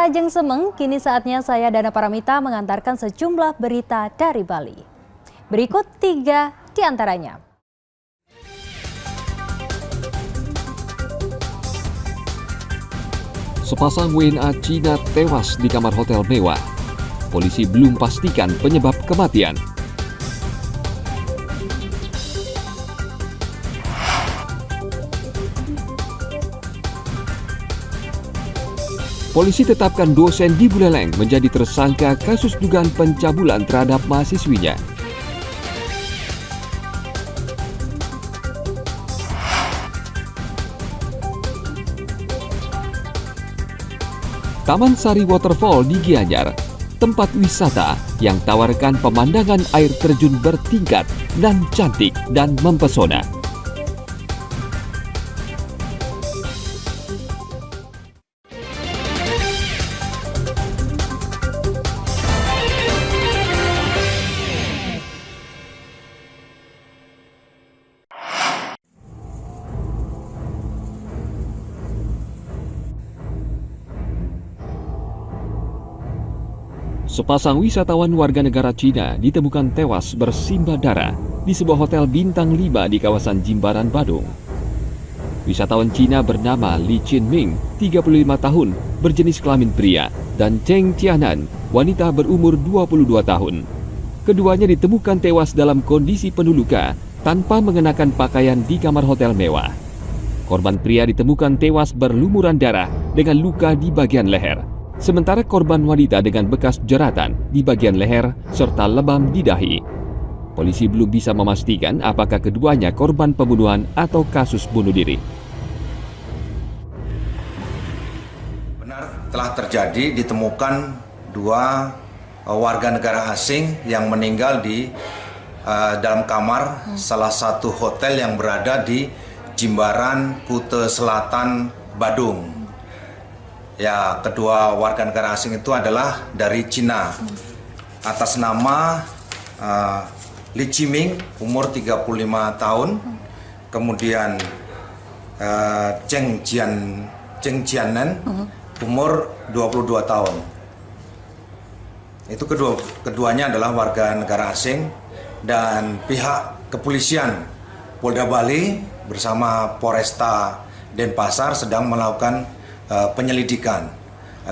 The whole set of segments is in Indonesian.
Ajeng Semeng, kini saatnya saya Dana Paramita mengantarkan sejumlah berita dari Bali. Berikut 3 di antaranya. Sepasang WNA Cina tewas di kamar hotel mewah. Polisi belum pastikan penyebab kematian. Polisi tetapkan dosen di Buleleng menjadi tersangka kasus dugaan pencabulan terhadap mahasiswinya. Taman Sari Waterfall di Gianyar, tempat wisata yang tawarkan pemandangan air terjun bertingkat dan cantik dan mempesona. Sepasang wisatawan warga negara Cina ditemukan tewas bersimbah darah di sebuah hotel bintang 5 di kawasan Jimbaran, Badung. Wisatawan Cina bernama Li Qinming, 35 tahun, berjenis kelamin pria, dan Cheng Tianan, wanita berumur 22 tahun. Keduanya ditemukan tewas dalam kondisi penuh luka tanpa mengenakan pakaian di kamar hotel mewah. Korban pria ditemukan tewas berlumuran darah dengan luka di bagian leher. Sementara korban wanita dengan bekas jeratan di bagian leher serta lebam di dahi. Polisi belum bisa memastikan apakah keduanya korban pembunuhan atau kasus bunuh diri. Benar telah terjadi ditemukan 2 warga negara asing yang meninggal di dalam kamar salah satu hotel yang berada di Jimbaran, Kuta Selatan, Badung. Ya, kedua warga negara asing itu adalah dari Cina. Atas nama Li Qinming, umur 35 tahun. Kemudian Cheng Tianan, umur 22 tahun. Itu keduanya adalah warga negara asing. Dan pihak kepolisian Polda Bali bersama Polresta Denpasar sedang melakukan penyelidikan.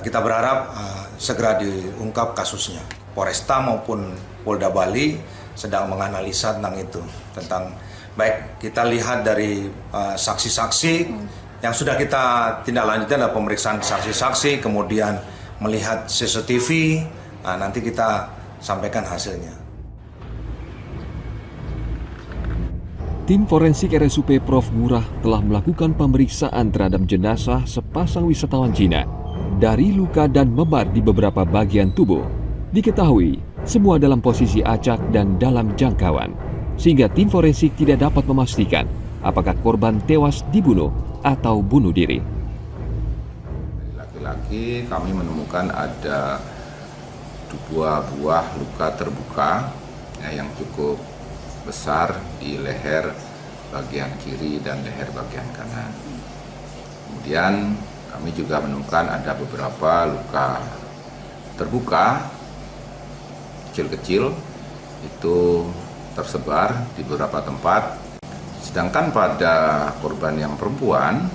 Kita berharap segera diungkap kasusnya. Polresta maupun Polda Bali sedang menganalisa tentang itu. Baik kita lihat dari saksi-saksi yang sudah kita tindak lanjuti adalah pemeriksaan saksi-saksi, kemudian melihat CCTV. Nanti kita sampaikan hasilnya. Tim forensik RSUP Prof. Ngurah telah melakukan pemeriksaan terhadap jenazah sepasang wisatawan Cina. Dari luka dan memar di beberapa bagian tubuh, diketahui semua dalam posisi acak dan dalam jangkauan, sehingga tim forensik tidak dapat memastikan apakah korban tewas dibunuh atau bunuh diri. Laki-laki kami menemukan ada 2 buah luka terbuka yang cukup besar di leher bagian kiri dan leher bagian kanan. Kemudian kami juga menemukan ada beberapa luka terbuka kecil-kecil itu tersebar di beberapa tempat. Sedangkan pada korban yang perempuan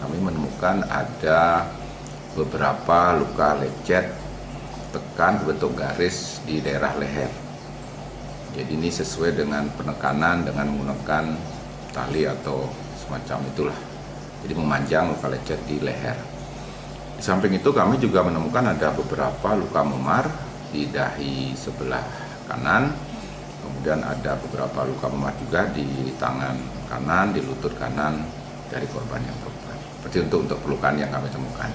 kami menemukan ada beberapa luka lecet tekan berbentuk garis di daerah leher. Jadi ini sesuai dengan penekanan dengan menggunakan tali atau semacam itulah. Jadi memanjang luka lecet di leher. Di samping itu kami juga menemukan ada beberapa luka memar di dahi sebelah kanan. Kemudian ada beberapa luka memar juga di tangan kanan, di lutut kanan dari korban yang perempuan. Seperti untuk pelukan yang kami temukan.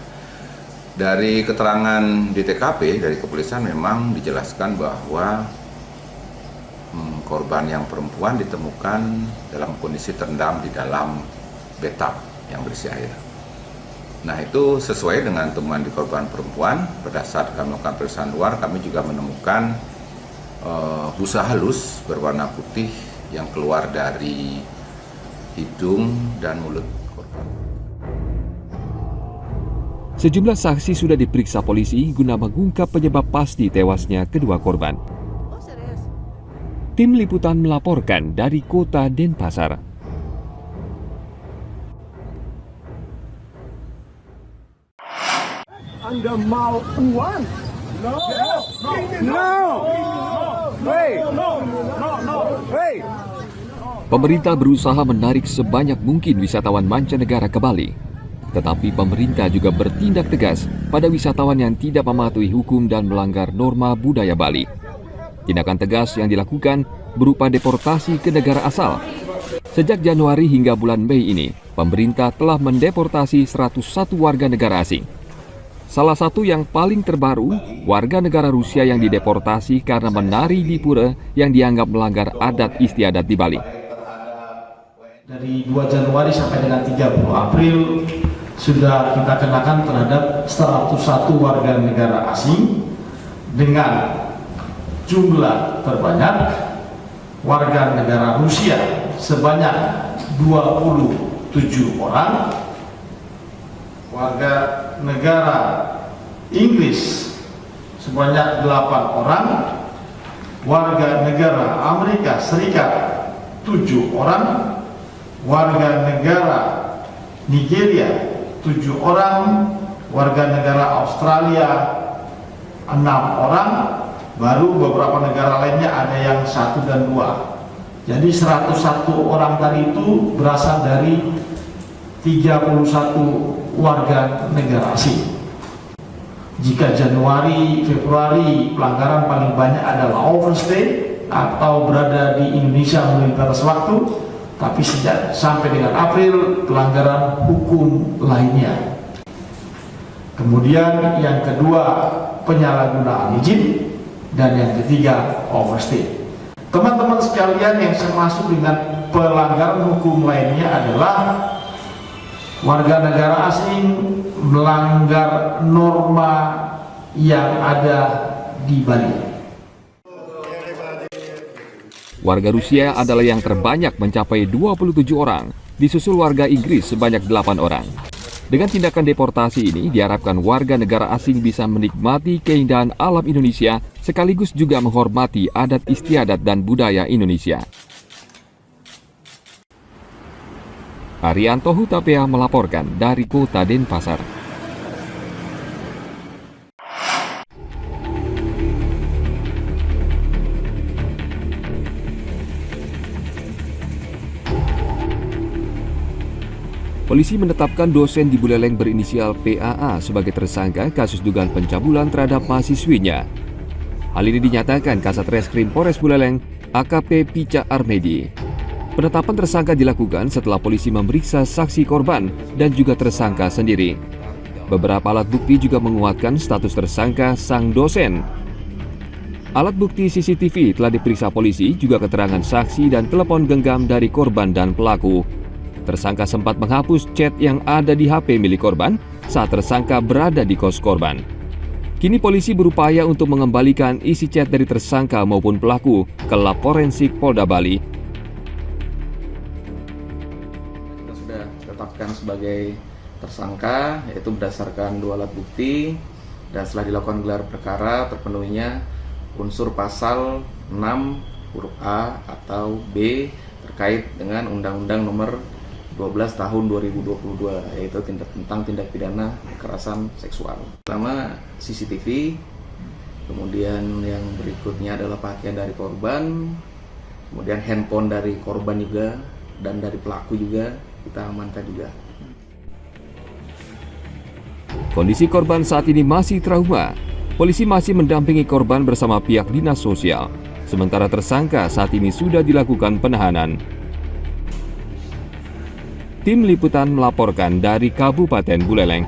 Dari keterangan di TKP dari kepolisian memang dijelaskan bahwa korban yang perempuan ditemukan dalam kondisi terendam di dalam bathtub yang berisi air. Nah, itu sesuai dengan temuan di korban perempuan. Pada saat kami melakukan pemeriksaan luar, kami juga menemukan busa halus berwarna putih yang keluar dari hidung dan mulut korban. Sejumlah saksi sudah diperiksa polisi guna mengungkap penyebab pasti tewasnya kedua korban. Tim liputan melaporkan dari kota Denpasar. Anda mau uang? No. Hey. Pemerintah berusaha menarik sebanyak mungkin wisatawan mancanegara ke Bali. Tetapi pemerintah juga bertindak tegas pada wisatawan yang tidak mematuhi hukum dan melanggar norma budaya Bali. Tindakan tegas yang dilakukan berupa deportasi ke negara asal. Sejak Januari hingga bulan Mei ini, pemerintah telah mendeportasi 101 warga negara asing. Salah satu yang paling terbaru, warga negara Rusia yang dideportasi karena menari di pura yang dianggap melanggar adat istiadat di Bali. Dari 2 Januari sampai dengan 30 April sudah kita kenakan terhadap 101 warga negara asing dengan jumlah terbanyak warga negara Rusia sebanyak 27 orang, warga negara Inggris sebanyak 8 orang, warga negara Amerika Serikat 7 orang, warga negara Nigeria 7 orang, warga negara Australia 6 orang, baru beberapa negara lainnya ada yang 1 dan 2. Jadi 101 orang tadi itu berasal dari 31 warga negara asing. Jika Januari, Februari pelanggaran paling banyak adalah overstay atau berada di Indonesia melintas waktu, tapi sejak sampai dengan April pelanggaran hukum lainnya. Kemudian yang kedua penyalahgunaan izin dan yang ketiga overstay. Teman-teman sekalian yang termasuk dengan pelanggaran hukum lainnya adalah warga negara asing melanggar norma yang ada di Bali. Warga Rusia adalah yang terbanyak mencapai 27 orang, disusul warga Inggris sebanyak 8 orang. Dengan tindakan deportasi ini, diharapkan warga negara asing bisa menikmati keindahan alam Indonesia sekaligus juga menghormati adat istiadat dan budaya Indonesia. Arianto Hutapea melaporkan dari kota Denpasar. Polisi menetapkan dosen di Buleleng berinisial PAA sebagai tersangka kasus dugaan pencabulan terhadap mahasiswinya. Hal ini dinyatakan Kasat Reskrim Polres Buleleng, AKP Pica Armedi. Penetapan tersangka dilakukan setelah polisi memeriksa saksi korban dan juga tersangka sendiri. Beberapa alat bukti juga menguatkan status tersangka sang dosen. Alat bukti CCTV telah diperiksa polisi, juga keterangan saksi dan telepon genggam dari korban dan pelaku. Tersangka sempat menghapus chat yang ada di HP milik korban saat tersangka berada di kos korban. Kini polisi berupaya untuk mengembalikan isi chat dari tersangka maupun pelaku ke lab forensik Polda Bali. Kita sudah tetapkan sebagai tersangka, yaitu berdasarkan 2 alat bukti, dan setelah dilakukan gelar perkara terpenuhinya unsur pasal 6 huruf A atau B terkait dengan Undang-Undang Nomor 12 tahun 2022, yaitu tentang tindak pidana kekerasan seksual. Pertama CCTV, kemudian yang berikutnya adalah pakaian dari korban, kemudian handphone dari korban juga, dan dari pelaku juga kita amankan juga. Kondisi korban saat ini masih trauma. Polisi masih mendampingi korban bersama pihak dinas sosial. Sementara tersangka saat ini sudah dilakukan penahanan. Tim liputan melaporkan dari Kabupaten Buleleng.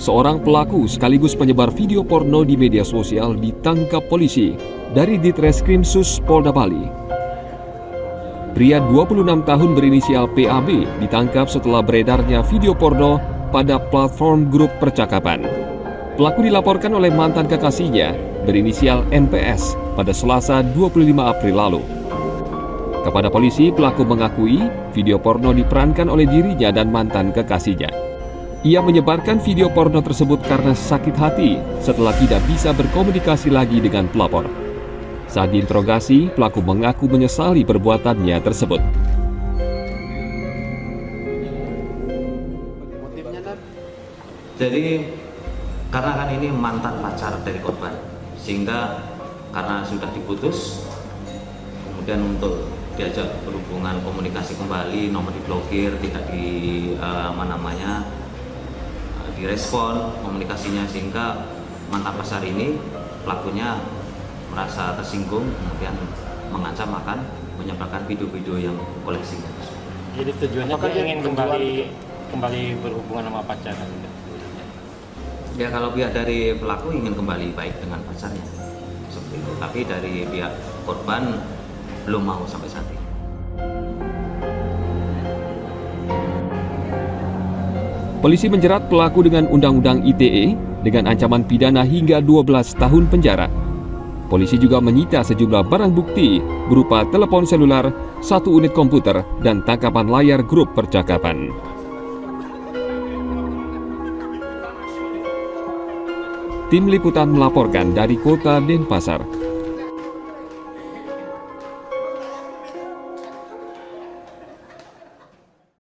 Seorang pelaku sekaligus penyebar video porno di media sosial ditangkap polisi dari Ditreskrim Sus Polda Bali. Pria 26 tahun berinisial PAB ditangkap setelah beredarnya video porno pada platform grup percakapan. Pelaku dilaporkan oleh mantan kekasihnya berinisial NPS pada Selasa 25 April lalu. Kepada polisi, pelaku mengakui video porno diperankan oleh dirinya dan mantan kekasihnya. Ia menyebarkan video porno tersebut karena sakit hati setelah tidak bisa berkomunikasi lagi dengan pelapor. Saat diinterogasi, pelaku mengaku menyesali perbuatannya tersebut. Jadi karena kan ini mantan pacar dari korban, sehingga karena sudah diputus, kemudian untuk diajak berhubungan komunikasi kembali, nomor diblokir, tidak direspon komunikasinya, sehingga mantan pacar ini pelakunya merasa tersinggung, kemudian mengancam akan menyebarkan video-video yang koleksinya. Jadi tujuannya dia ingin kembali berhubungan sama pacarnya. Ya, kalau pihak dari pelaku ingin kembali baik dengan pacarnya, seperti itu. Tapi dari pihak korban belum mau sampai saat ini. Polisi menjerat pelaku dengan Undang-Undang ITE dengan ancaman pidana hingga 12 tahun penjara. Polisi juga menyita sejumlah barang bukti berupa telepon seluler, 1 unit komputer, dan tangkapan layar grup percakapan. Tim Liputan melaporkan dari Kota Denpasar.